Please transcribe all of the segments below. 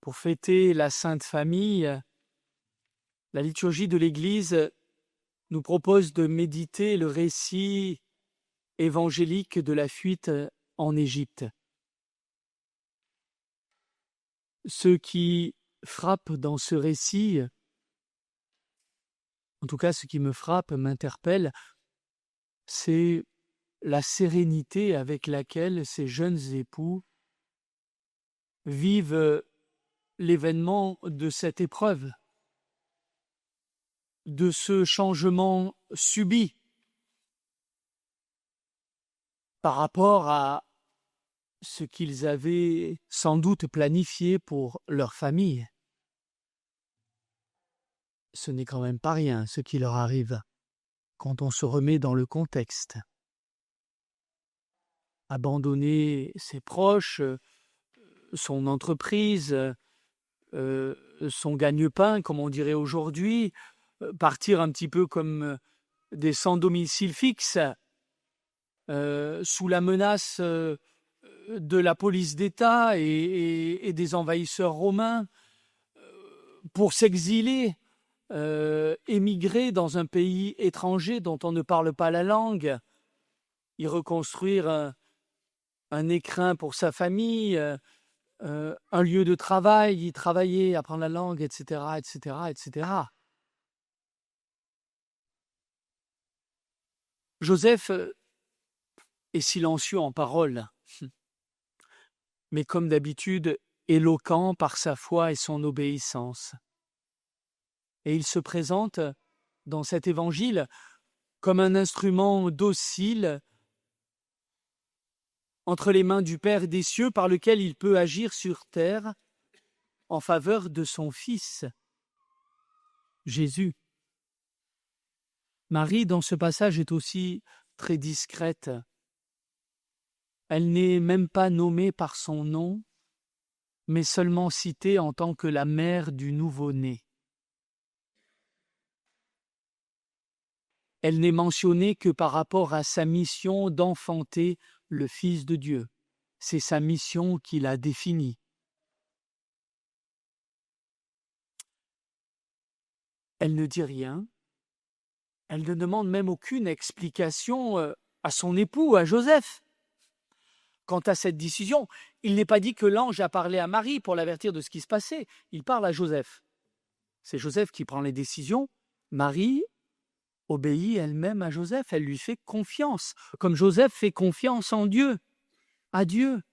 Pour fêter la Sainte Famille, la liturgie de l'Église nous propose de méditer le récit évangélique de la fuite en Égypte. Ce qui frappe dans ce récit, en tout cas ce qui me frappe, m'interpelle, c'est la sérénité avec laquelle ces jeunes époux vivent l'événement de cette épreuve, de ce changement subi par rapport à ce qu'ils avaient sans doute planifié pour leur famille. Ce n'est quand même pas rien ce qui leur arrive quand on se remet dans le contexte. Abandonner ses proches, son entreprise, son gagne-pain, comme on dirait aujourd'hui, partir un petit peu comme des sans domicile fixe, sous la menace de la police d'État et des envahisseurs romains, pour s'exiler, émigrer dans un pays étranger dont on ne parle pas la langue, y reconstruire un écrin pour sa famille, un lieu de travail, y travailler, apprendre la langue, etc., etc., etc. Joseph est silencieux en parole, mais comme d'habitude, éloquent par sa foi et son obéissance. Et il se présente dans cet évangile comme un instrument docile entre les mains du Père des cieux par lequel il peut agir sur terre en faveur de son Fils, Jésus. Marie, dans ce passage, est aussi très discrète. Elle n'est même pas nommée par son nom, mais seulement citée en tant que la mère du nouveau-né. Elle n'est mentionnée que par rapport à sa mission d'enfanter le Fils de Dieu. C'est sa mission qu'il a définie. Elle ne dit rien. Elle ne demande même aucune explication à son époux, à Joseph. Quant à cette décision, il n'est pas dit que l'ange a parlé à Marie pour l'avertir de ce qui se passait. Il parle à Joseph. C'est Joseph qui prend les décisions. Marie obéit elle-même à Joseph. Elle lui fait confiance, comme Joseph fait confiance en Dieu, à Dieu.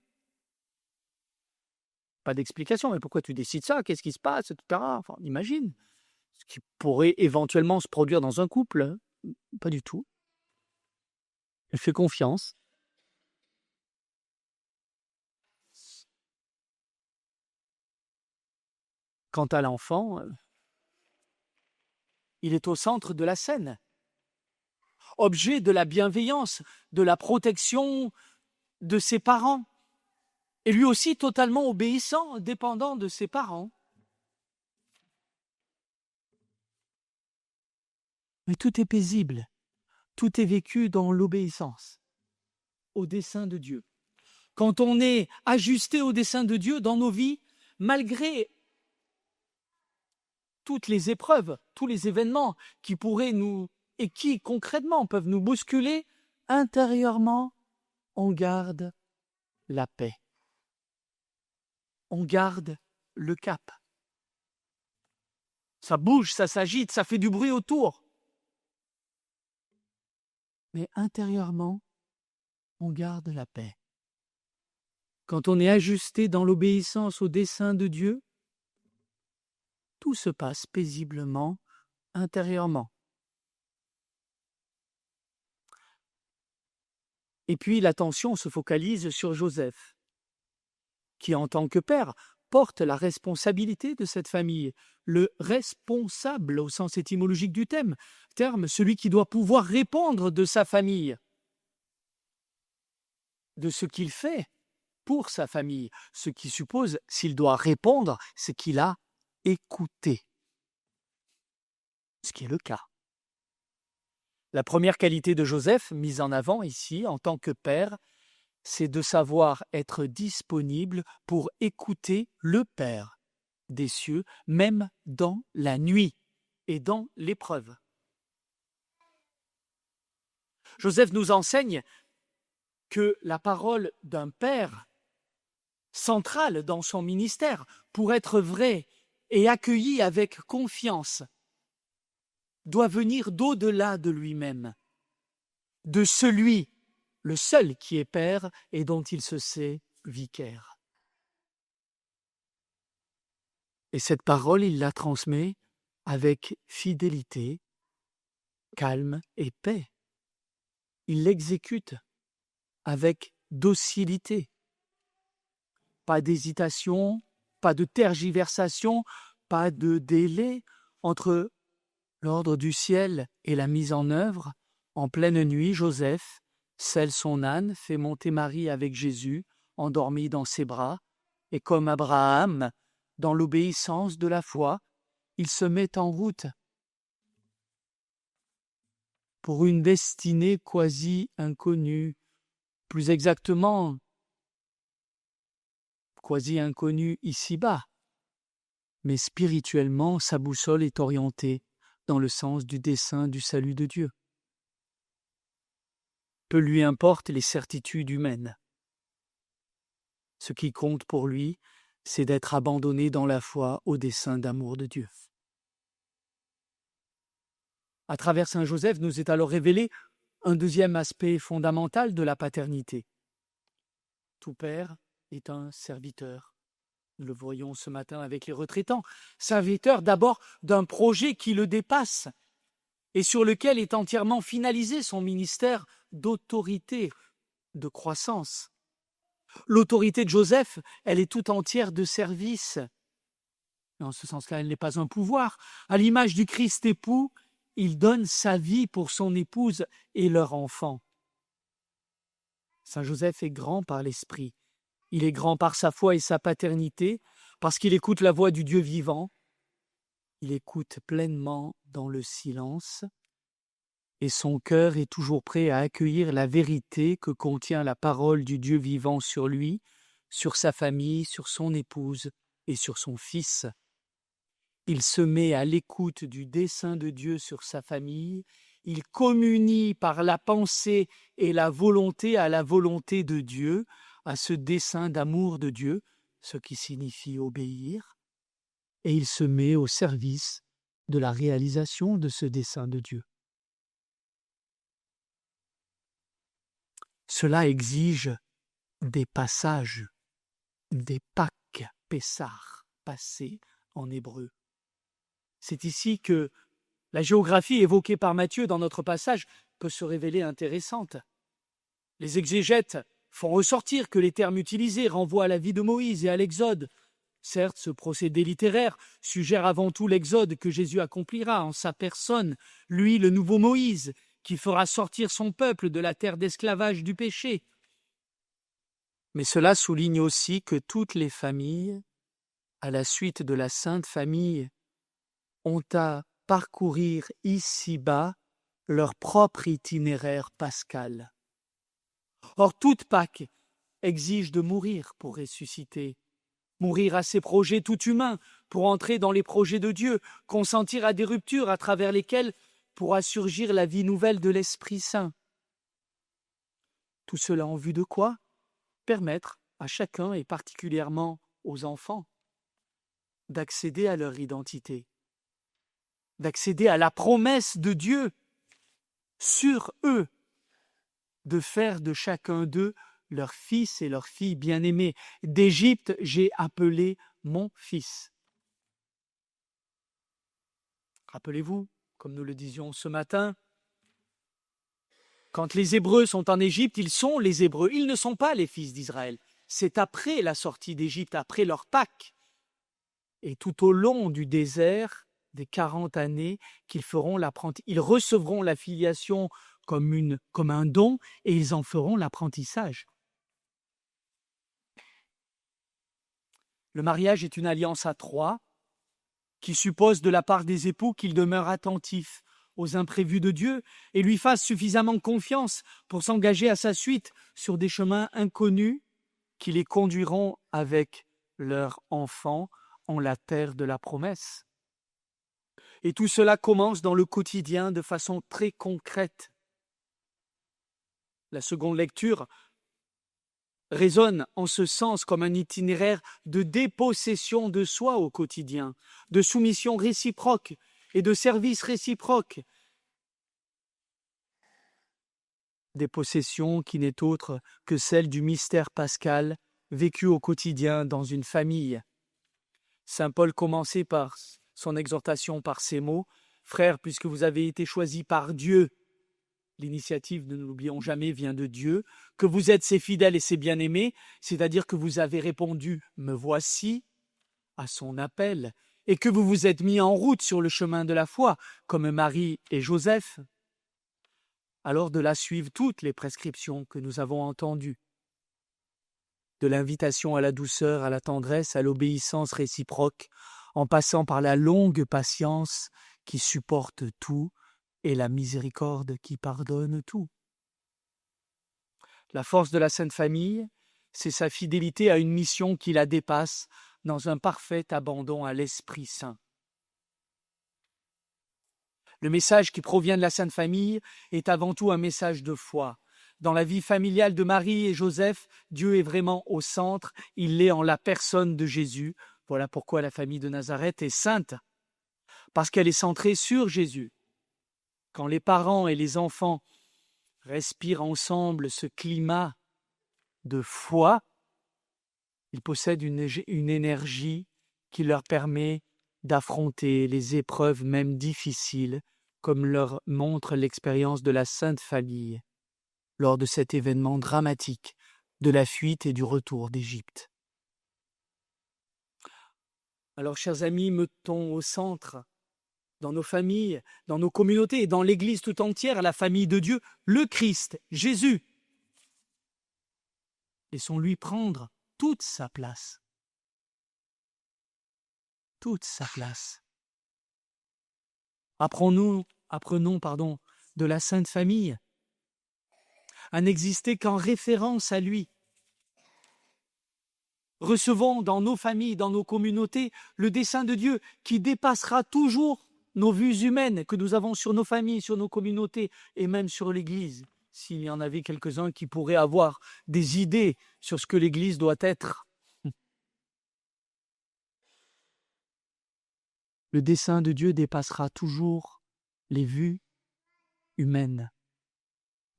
Pas d'explication, mais pourquoi tu décides ça? Qu'est-ce qui se passe, etc. Enfin, on imagine ce qui pourrait éventuellement se produire dans un couple. Pas du tout. Elle fait confiance. Quant à l'enfant, il est au centre de la scène, objet de la bienveillance, de la protection de ses parents, et lui aussi totalement obéissant, dépendant de ses parents. Mais tout est paisible, tout est vécu dans l'obéissance au dessein de Dieu. Quand on est ajusté au dessein de Dieu dans nos vies, malgré toutes les épreuves, tous les événements qui pourraient et qui concrètement peuvent nous bousculer, intérieurement, on garde la paix. On garde le cap. Ça bouge, ça s'agite, ça fait du bruit autour. Mais intérieurement, on garde la paix. Quand on est ajusté dans l'obéissance au dessein de Dieu, tout se passe paisiblement, intérieurement. Et puis l'attention se focalise sur Joseph, qui en tant que père porte la responsabilité de cette famille, le responsable au sens étymologique du terme, celui qui doit pouvoir répondre de sa famille, de ce qu'il fait pour sa famille, ce qui suppose, s'il doit répondre, c'est qu'il a écouté, ce qui est le cas. La première qualité de Joseph, mise en avant ici en tant que père, c'est de savoir être disponible pour écouter le Père, des cieux, même dans la nuit et dans l'épreuve. Joseph nous enseigne que la parole d'un père centrale dans son ministère, pour être vraie et accueillie avec confiance, doit venir d'au-delà de lui-même, de celui, le seul qui est père et dont il se sait vicaire. Et cette parole, il la transmet avec fidélité, calme et paix. Il l'exécute avec docilité. Pas d'hésitation, pas de tergiversation, pas de délai entre l'ordre du ciel et la mise en œuvre. En pleine nuit, Joseph selle son âne, fait monter Marie avec Jésus, endormi dans ses bras, et comme Abraham, dans l'obéissance de la foi, il se met en route pour une destinée quasi inconnue, plus exactement quasi inconnue ici-bas, mais spirituellement sa boussole est orientée dans le sens du dessein du salut de Dieu. Peu lui importe les certitudes humaines. Ce qui compte pour lui, c'est d'être abandonné dans la foi au dessein d'amour de Dieu. À travers Saint Joseph nous est alors révélé un deuxième aspect fondamental de la paternité. Tout père est un serviteur. Nous le voyons ce matin avec les retraitants. Serviteur d'abord d'un projet qui le dépasse et sur lequel est entièrement finalisé son ministère d'autorité, de croissance. L'autorité de Joseph, elle est tout entière de service. En ce sens-là, elle n'est pas un pouvoir. À l'image du Christ époux, il donne sa vie pour son épouse et leur enfant. Saint Joseph est grand par l'esprit. Il est grand par sa foi et sa paternité, parce qu'il écoute la voix du Dieu vivant. Il écoute pleinement dans le silence, et son cœur est toujours prêt à accueillir la vérité que contient la parole du Dieu vivant sur lui, sur sa famille, sur son épouse et sur son fils. Il se met à l'écoute du dessein de Dieu sur sa famille, il communie par la pensée et la volonté à la volonté de Dieu, à ce dessein d'amour de Dieu, ce qui signifie obéir, et il se met au service de la réalisation de ce dessein de Dieu. Cela exige des passages, des Pâques, Pessar, passé en hébreu. C'est ici que la géographie évoquée par Matthieu dans notre passage peut se révéler intéressante. Les exégètes font ressortir que les termes utilisés renvoient à la vie de Moïse et à l'Exode. Certes, ce procédé littéraire suggère avant tout l'Exode que Jésus accomplira en sa personne, lui le nouveau Moïse, qui fera sortir son peuple de la terre d'esclavage du péché. Mais cela souligne aussi que toutes les familles, à la suite de la Sainte Famille, ont à parcourir ici-bas leur propre itinéraire pascal. Or, toute Pâque exige de mourir pour ressusciter, mourir à ses projets tout humains pour entrer dans les projets de Dieu, consentir à des ruptures à travers lesquelles pourra surgir la vie nouvelle de l'Esprit Saint. Tout cela en vue de quoi? Permettre à chacun, et particulièrement aux enfants, d'accéder à leur identité, d'accéder à la promesse de Dieu sur eux, de faire de chacun d'eux leur fils et leur fille bien-aimés. D'Égypte, j'ai appelé mon fils. Rappelez-vous, comme nous le disions ce matin, quand les Hébreux sont en Égypte, ils sont les Hébreux, ils ne sont pas les fils d'Israël. C'est après la sortie d'Égypte, après leur Pâques, et tout au long du désert, des 40 années, ils recevront la filiation comme un don, et ils en feront l'apprentissage. Le mariage est une alliance à trois, qui suppose de la part des époux qu'ils demeurent attentifs aux imprévus de Dieu et lui fassent suffisamment confiance pour s'engager à sa suite sur des chemins inconnus qui les conduiront avec leur enfant en la terre de la promesse. Et tout cela commence dans le quotidien de façon très concrète. La seconde lecture résonne en ce sens comme un itinéraire de dépossession de soi au quotidien, de soumission réciproque et de service réciproque. Dépossession qui n'est autre que celle du mystère pascal vécu au quotidien dans une famille. Saint Paul commençait par son exhortation par ces mots: « Frères, puisque vous avez été choisis par Dieu, l'initiative, ne l'oublions jamais, vient de Dieu, que vous êtes ses fidèles et ses bien-aimés, c'est-à-dire que vous avez répondu « Me voici » à son appel, et que vous vous êtes mis en route sur le chemin de la foi, comme Marie et Joseph, alors de là suivent toutes les prescriptions que nous avons entendues. De l'invitation à la douceur, à la tendresse, à l'obéissance réciproque, en passant par la longue patience qui supporte tout et la miséricorde qui pardonne tout. La force de la Sainte Famille, c'est sa fidélité à une mission qui la dépasse dans un parfait abandon à l'Esprit Saint. Le message qui provient de la Sainte Famille est avant tout un message de foi. Dans la vie familiale de Marie et Joseph, Dieu est vraiment au centre, il l'est en la personne de Jésus. Voilà pourquoi la famille de Nazareth est sainte, parce qu'elle est centrée sur Jésus. Quand les parents et les enfants respirent ensemble ce climat de foi, ils possèdent une énergie qui leur permet d'affronter les épreuves même difficiles, comme leur montre l'expérience de la Sainte Famille lors de cet événement dramatique de la fuite et du retour d'Égypte. Alors, chers amis, mettons au centre, dans nos familles, dans nos communautés et dans l'Église tout entière, la famille de Dieu, le Christ, Jésus. Laissons-lui prendre toute sa place. Toute sa place. Apprenons, de la Sainte Famille, à n'exister qu'en référence à lui. Recevons dans nos familles, dans nos communautés, le dessein de Dieu qui dépassera toujours nos vues humaines que nous avons sur nos familles, sur nos communautés et même sur l'Église. S'il y en avait quelques-uns qui pourraient avoir des idées sur ce que l'Église doit être. Le dessein de Dieu dépassera toujours les vues humaines.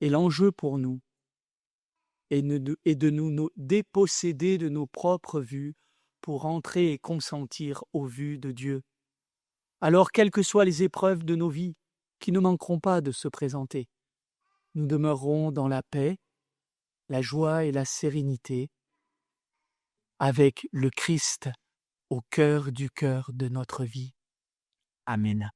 Et l'enjeu pour nous est de nous déposséder de nos propres vues pour entrer et consentir aux vues de Dieu. Alors, quelles que soient les épreuves de nos vies, qui ne manqueront pas de se présenter, nous demeurerons dans la paix, la joie et la sérénité, avec le Christ au cœur de notre vie. Amen.